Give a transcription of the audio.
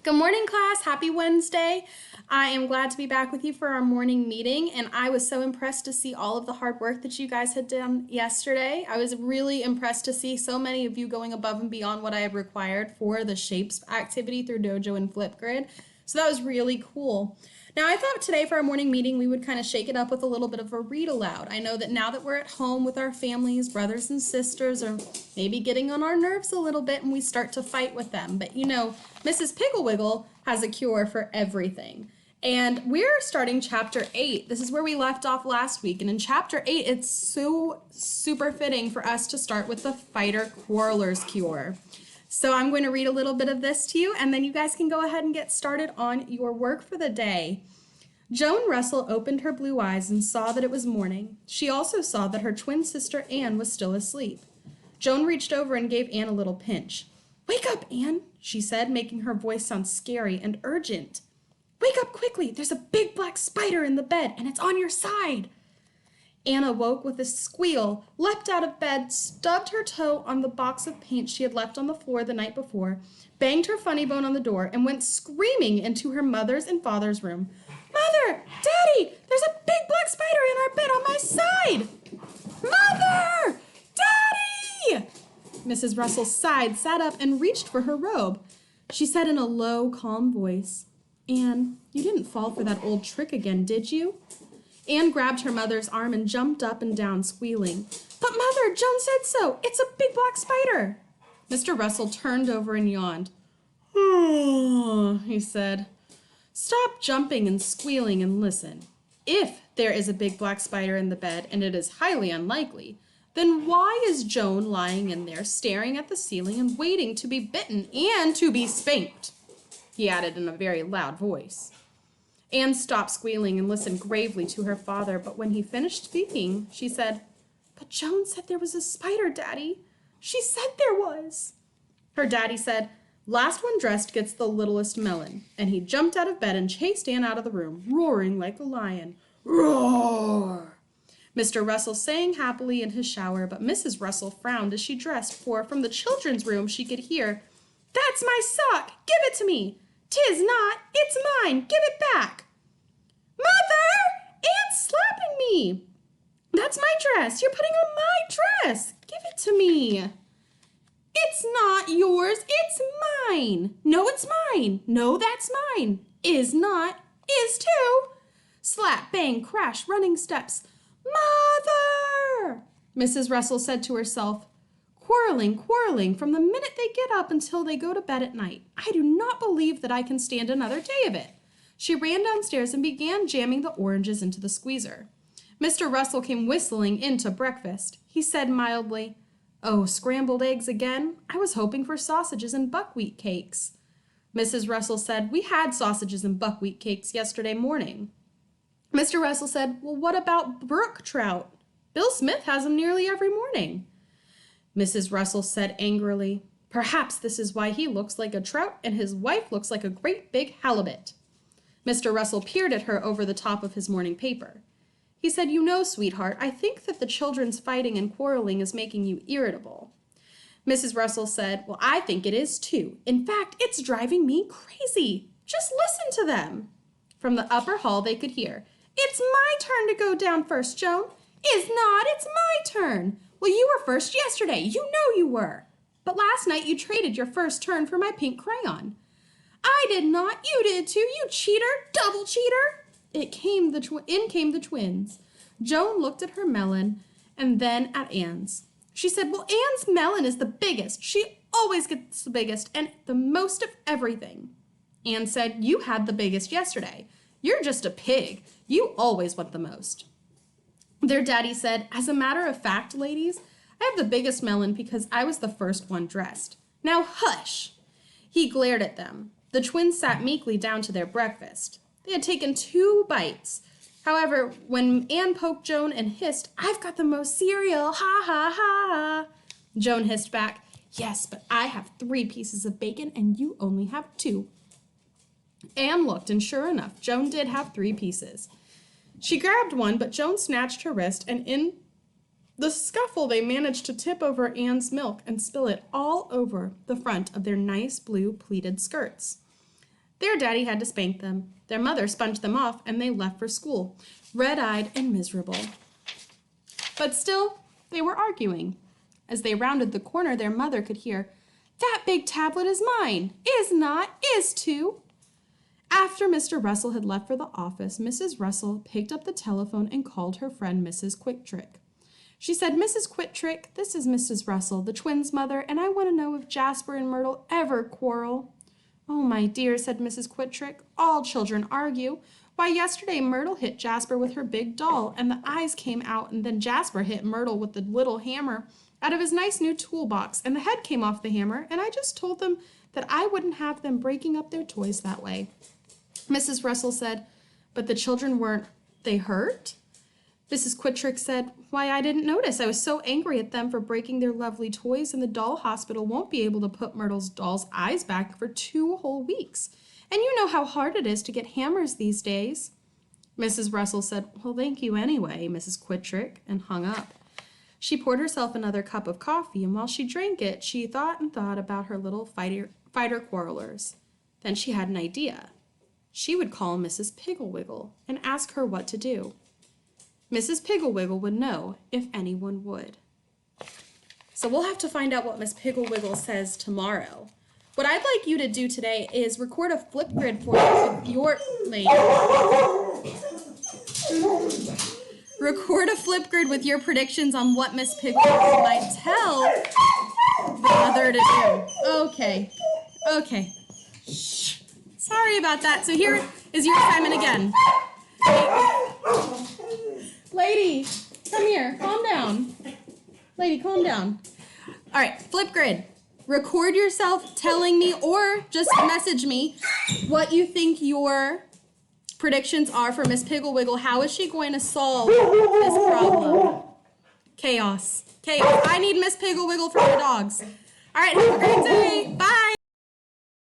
Good morning, class. Happy Wednesday. I am glad to be back with you for our morning meeting, and I was so impressed to see all of the hard work that you guys had done yesterday. I was really impressed to see so many of you going above and beyond what I had required for the shapes activity through Dojo and Flipgrid. So that was really cool. Now, I thought today for our morning meeting, we would kind of shake it up with a little bit of a read aloud. I know that now that we're at home with our families, brothers and sisters, or maybe getting on our nerves a little bit and we start to fight with them. But you know, Mrs. Pigglewiggle has a cure for everything. And we're starting chapter 8. This is where we left off last week. And in chapter 8, it's so super fitting for us to start with the fighter quarreler's cure. So I'm going to read a little bit of this to you, and then you guys can go ahead and get started on your work for the day. Joan Russell opened her blue eyes and saw that it was morning. She also saw that her twin sister Anne was still asleep. Joan reached over and gave Anne a little pinch. "Wake up, Anne," she said, making her voice sound scary and urgent. "Wake up quickly. There's a big black spider in the bed, and it's on your side." Anne awoke with a squeal, leapt out of bed, stubbed her toe on the box of paint she had left on the floor the night before, banged her funny bone on the door, and went screaming into her mother's and father's room. "Mother! Daddy! There's a big black spider in our bed on my side!" "Mother! Daddy!" Mrs. Russell sighed, sat up, and reached for her robe. She said in a low, calm voice, "Anne, you didn't fall for that old trick again, did you?" Anne grabbed her mother's arm and jumped up and down, squealing. "But Mother, Joan said so. It's a big black spider." Mr. Russell turned over and yawned. He said, "Stop jumping and squealing and listen. If there is a big black spider in the bed, and it is highly unlikely, then why is Joan lying in there staring at the ceiling and waiting to be bitten and to be spanked?" he added in a very loud voice. Anne stopped squealing and listened gravely to her father, but when he finished speaking, she said, "But Joan said there was a spider, Daddy. She said there was." Her daddy said, "Last one dressed gets the littlest melon," and he jumped out of bed and chased Anne out of the room, roaring like a lion. Roar! Mr. Russell sang happily in his shower, but Mrs. Russell frowned as she dressed, for from the children's room she could hear, "That's my sock! Give it to me! 'Tis not! It's mine! Give it back!" "Mother! Anne's slapping me!" "That's my dress! You're putting on my dress! Give it to me!" "It's not yours! It's mine!" "No, it's mine!" "No, that's mine!" "Is not!" "Is too!" Slap, bang, crash, running steps. "Mother!" Mrs. Russell said to herself, "Quarreling, quarreling, from the minute they get up until they go to bed at night. I do not believe that I can stand another day of it." She ran downstairs and began jamming the oranges into the squeezer. Mr. Russell came whistling in to breakfast. He said mildly, "Oh, scrambled eggs again? I was hoping for sausages and buckwheat cakes." Mrs. Russell said, "We had sausages and buckwheat cakes yesterday morning." Mr. Russell said, "Well, what about brook trout? Bill Smith has them nearly every morning." Mrs. Russell said angrily, "Perhaps this is why he looks like a trout and his wife looks like a great big halibut." Mr. Russell peered at her over the top of his morning paper. He said, "You know, sweetheart, I think that the children's fighting and quarreling is making you irritable." Mrs. Russell said, "Well, I think it is too. In fact, it's driving me crazy. Just listen to them." From the upper hall they could hear, "It's my turn to go down first, Joan." "Is not, it's my turn." "Well, you were first yesterday. You know you were. But last night you traded your first turn for my pink crayon." "I did not. You did too. You cheater. Double cheater." In came the twins. Joan looked at her melon and then at Anne's. She said, "Well, Anne's melon is the biggest. She always gets the biggest and the most of everything." Anne said, "You had the biggest yesterday. You're just a pig. You always want the most." Their daddy said, "As a matter of fact, ladies, I have the biggest melon because I was the first one dressed. Now hush." He glared at them. The twins sat meekly down to their breakfast. They had taken 2 bites. However, when Anne poked Joan and hissed, "I've got the most cereal, ha ha ha," Joan hissed back, "Yes, but I have 3 pieces of bacon and you only have 2. Anne looked, and sure enough, Joan did have 3 pieces. She grabbed one, but Joan snatched her wrist, and in the scuffle they managed to tip over Anne's milk and spill it all over the front of their nice blue pleated skirts. Their daddy had to spank them. Their mother sponged them off, and they left for school, red-eyed and miserable. But still, they were arguing. As they rounded the corner, their mother could hear, "That big tablet is mine. Is not, is too." After Mr. Russell had left for the office, Mrs. Russell picked up the telephone and called her friend Mrs. Quicktrick. She said, "Mrs. Quicktrick, this is Mrs. Russell, the twins' mother, and I want to know if Jasper and Myrtle ever quarrel." "Oh, my dear," said Mrs. Quicktrick, "all children argue. Why, yesterday Myrtle hit Jasper with her big doll, and the eyes came out, and then Jasper hit Myrtle with the little hammer out of his nice new toolbox, and the head came off the hammer, and I just told them that I wouldn't have them breaking up their toys that way." Mrs. Russell said, "But the children weren't they hurt?" Mrs. Quicktrick said, "Why, I didn't notice. I was so angry at them for breaking their lovely toys, and the doll hospital won't be able to put Myrtle's doll's eyes back for 2 whole weeks. And you know how hard it is to get hammers these days." Mrs. Russell said, "Well, thank you anyway, Mrs. Quicktrick," and hung up. She poured herself another cup of coffee, and while she drank it, she thought and thought about her little fighter quarrelers. Then she had an idea. She would call Mrs. Pigglewiggle and ask her what to do. Mrs. Pigglewiggle would know if anyone would. So we'll have to find out what Miss Pigglewiggle says tomorrow. What I'd like you to do today is record a Flipgrid for your Record a Flipgrid with your predictions on what Miss Pigglewiggle might tell the mother to do. Okay. Shh. Sorry about that. So here is your assignment again. Lady, come here. Calm down. Lady, calm down. All right, Flipgrid. Record yourself telling me or just message me what you think your predictions are for Miss Pigglewiggle. How is she going to solve this problem? Chaos. I need Miss Pigglewiggle for my dogs. All right, have a great day. Bye.